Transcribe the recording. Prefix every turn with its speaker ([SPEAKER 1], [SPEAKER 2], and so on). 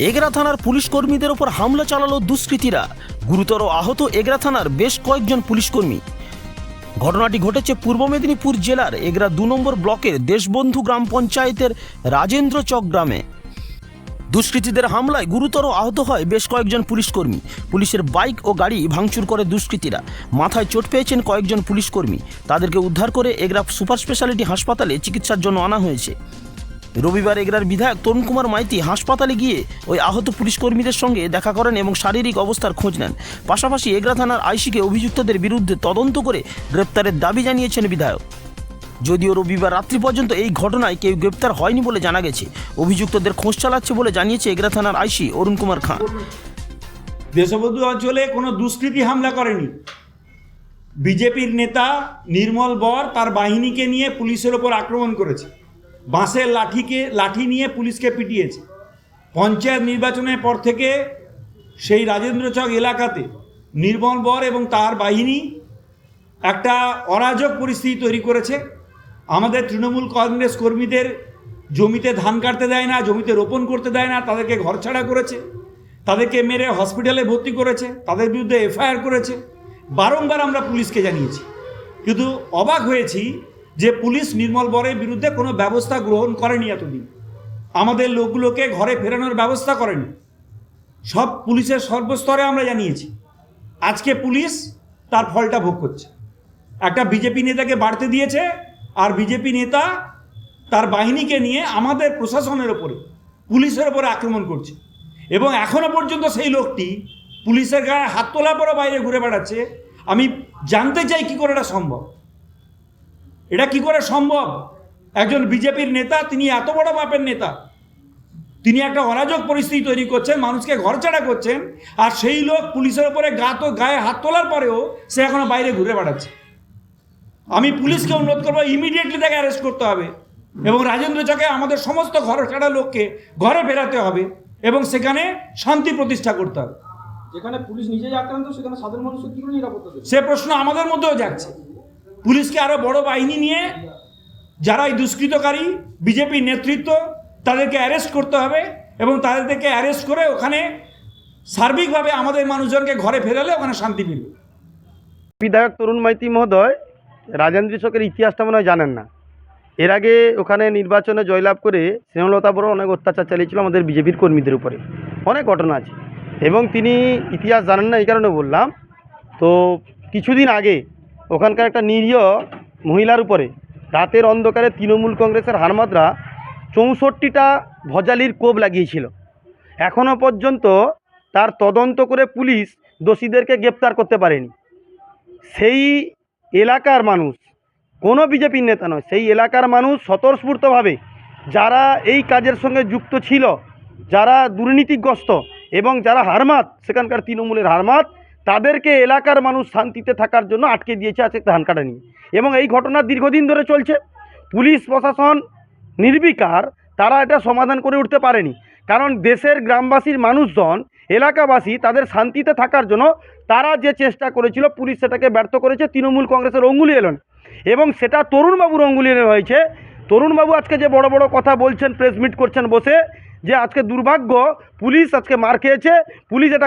[SPEAKER 1] এগরা থানার পুলিশ কর্মীদের ওপর হামলা চালালো দুষ্কৃতীরা। গুরুতর আহত এগরা থানার বেশ কয়েকজন পুলিশ কর্মী। ঘটনাটি ঘটেছে পূর্ব মেদিনীপুর জেলার এগরা 2 নম্বর ব্লকের দেশবন্ধু গ্রাম পঞ্চায়েতের রাজেন্দ্র চক গ্রামে। দুষ্কৃতীদের হামলায় গুরুতর আহত হয় বেশ কয়েকজন পুলিশ কর্মী। পুলিশের বাইক ও গাড়ি ভাঙচুর করে দুষ্কৃতীরা। মাথায় চোট পেয়েছেন কয়েকজন পুলিশ কর্মী। তাদেরকে উদ্ধার করে এগরা সুপার স্পেশালিটি হাসপাতালে চিকিৎসার জন্য আনা হয়েছে। রবিবার এগরার বিধায়ক তরুণ কুমার মাইতি হাসপাতালে গিয়ে ওই আহত পুলিশ কর্মীদের সঙ্গে দেখা করেন এবং শারীরিক অবস্থার খোঁজ নেন। পাশাপাশি এগরা থানার আইসিকে অভিযুক্তদের বিরুদ্ধে তদন্ত করে গ্রেপ্তারের দাবি জানিয়েছেন বিধায়ক। যদিও রবিবার রাত্রি পর্যন্ত এই ঘটনায় কেউ গ্রেপ্তার হয়নি বলে জানা গেছে। অভিযুক্তদের খোঁজ চালাচ্ছে বলে জানিয়েছে এগরা থানার আইসি অরুণ কুমার খাঁ।
[SPEAKER 2] দেশবন্ধু অঞ্চলে কোনো দুষ্কৃতী হামলা করেনি। বিজেপির নেতা নির্মল বর তার বাহিনীকে নিয়ে পুলিশের ওপর আক্রমণ করেছে। বাঁশের লাঠি নিয়ে পুলিশকে পিটিয়েছে। পঞ্চায়েত নির্বাচনের পর থেকে সেই রাজেন্দ্রচক এলাকাতে নির্মল বর এবং তার বাহিনী একটা অরাজক পরিস্থিতি তৈরি করেছে। আমাদের তৃণমূল কংগ্রেস কর্মীদের জমিতে ধান কাটতে দেয় না, জমিতে রোপণ করতে দেয় না, তাদেরকে ঘরছাড়া করেছে, তাদেরকে মেরে হসপিটালে ভর্তি করেছে, তাদের বিরুদ্ধে এফআইআর করেছে। বারংবার আমরা পুলিশকে জানিয়েছি, কিন্তু অবাক হয়েছি যে পুলিশ নির্মল বরের বিরুদ্ধে কোনো ব্যবস্থা গ্রহণ করেনি। এতদিন আমাদের লোকগুলোকে ঘরে ফেরানোর ব্যবস্থা করেনি। সব পুলিশের সর্বস্তরে আমরা জানিয়েছি। আজকে পুলিশ তার ফলটা ভোগ করছে। একটা বিজেপি নেতাকে বাড়তে দিয়েছে, আর বিজেপি নেতা তার বাহিনীকে নিয়ে আমাদের প্রশাসনের ওপরে, পুলিশের ওপরে আক্রমণ করছে। এবং এখনও পর্যন্ত সেই লোকটি পুলিশের গায়ে হাত তোলার পরও বাইরে ঘুরে বেড়াচ্ছে। আমি জানতে চাই কী করে এটা সম্ভব। এটা কি করে সম্ভব? একজন বিজেপির নেতা, তিনি এত বড় পাপের নেতা, তিনি একটা অরাজক পরিস্থিতি তৈরি করছেন, মানুষকে ঘরছাড়া করছেন, আর সেই লোক পুলিশের ওপরে গায়ে হাত তোলার পরেও সে এখনো বাইরে ঘুরে বেড়াচ্ছে। আমি পুলিশকে অনুরোধ করবো, ইমিডিয়েটলি তাকে অ্যারেস্ট করতে হবে এবং রাজেন্দ্র চকে আমাদের সমস্ত ঘরছাড়া লোককে ঘরে ফেরাতে হবে এবং সেখানে শান্তি প্রতিষ্ঠা করতে হবে।
[SPEAKER 3] যেখানে পুলিশ নিজেই আক্রান্ত, সেখানে সাধারণ মানুষের কি করে নিরাপত্তা দেবে?
[SPEAKER 2] সে প্রশ্ন আমাদের মধ্যেও যাচ্ছে। পুলিশকে আরো বড় বাহিনী নিয়ে যারা এই দুষ্কৃতকারী বিজেপি নেতৃত্ব, তাদেরকে অ্যারেস্ট করতে হবে এবং তাদেরকে অ্যারেস্ট করে ওখানে সার্বিকভাবে আমাদের মানুষজনকে ঘরে ফেরালে ওখানে শান্তি মিলবে।
[SPEAKER 4] বিধায়ক তরুণ মাইতি মহোদয় রাজেন্দ্র চকের ইতিহাসটা মনে হয় জানেন না। এর আগে ওখানে নির্বাচনে জয়লাভ করে স্নেহলতা বড় অনেক অত্যাচার চালিয়েছিল আমাদের বিজেপির কর্মীদের উপরে, অনেক ঘটনা আছে এবং তিনি ইতিহাস জানেন না, এই কারণে বললাম। তো কিছুদিন আগে ওখানকার একটা নিরীহ মহিলার উপরে রাতের অন্ধকারে তৃণমূল কংগ্রেসের হারমাদরা 64টা ভজালির কোপ লাগিয়েছিল। এখনও পর্যন্ত তার তদন্ত করে পুলিশ দোষীদেরকে গ্রেপ্তার করতে পারেনি। সেই এলাকার মানুষ, কোনো বিজেপির নেতা নয়, সেই এলাকার মানুষ স্বতঃস্ফূর্তভাবে যারা এই কাজের সঙ্গে যুক্ত ছিল, যারা দুর্নীতিগ্রস্ত এবং যারা হারমাত, সেখানকার তৃণমূলের হারমাত, তাদেরকে এলাকার মানুষ শান্তিতে থাকার জন্য আটকে দিয়েছে আছে ধান কাটা নিয়ে। এবং এই ঘটনা দীর্ঘদিন ধরে চলছে। পুলিশ প্রশাসন নির্বিকার, তারা এটা সমাধান করে উঠতে পারেনি। কারণ দেশের গ্রামবাসীর মানুষজন, এলাকাবাসী তাদের শান্তিতে থাকার জন্য তারা যে চেষ্টা করেছিল, পুলিশ সেটাকে ব্যর্থ করেছে। তৃণমূল কংগ্রেসের অঙ্গুলি এলেন এবং সেটা তরুণবাবুর অঙ্গুলি এলেন হয়েছে। তরুণবাবু আজকে যে বড় বড় কথা বলছেন, প্রেস মিট করছেন বসে, যে আজকে দুর্ভাগ্য পুলিশ আজকে মার খেয়েছে, পুলিশ এটা